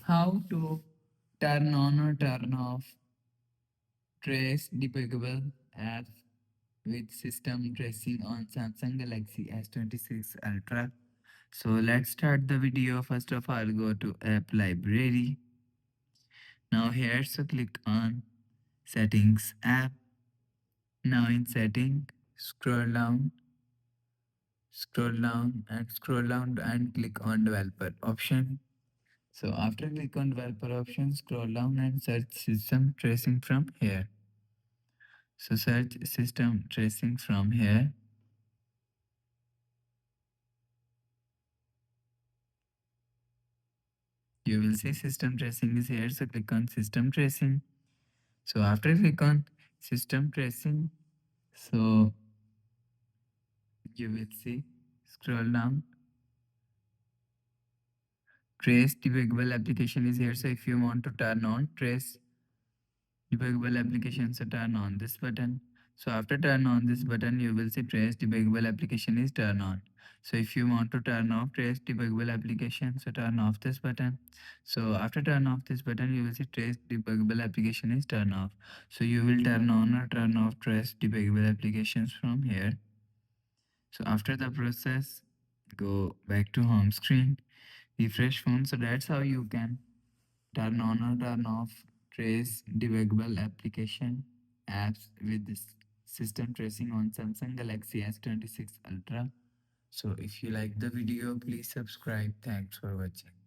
How to turn on or turn off trace debuggable app with system tracing on Samsung Galaxy S26 Ultra. So let's start the video. First of all, go to app library. Now here, so click on settings app. Now in setting, scroll down and click on developer option. So after click on developer option, scroll down and search system tracing from here. So search system tracing from here. You will see system tracing is here. So click on system tracing. So after click on system tracing, so you will see scroll down. Trace debuggable application is here. So if you want to turn on trace debuggable application, so turn on this button. So after turn on this button, you will see trace debuggable application is turn on. So if you want to turn off trace debuggable application, so turn off this button. So after turn off this button, you will see trace debuggable application is turn off. So you will turn on or turn off trace debuggable applications from here. So after the process, go back to home screen, refresh phone. So that's how you can turn on or turn off trace debuggable application apps with this system tracing on Samsung Galaxy S26 Ultra. So if you like the video, please subscribe. Thanks for watching.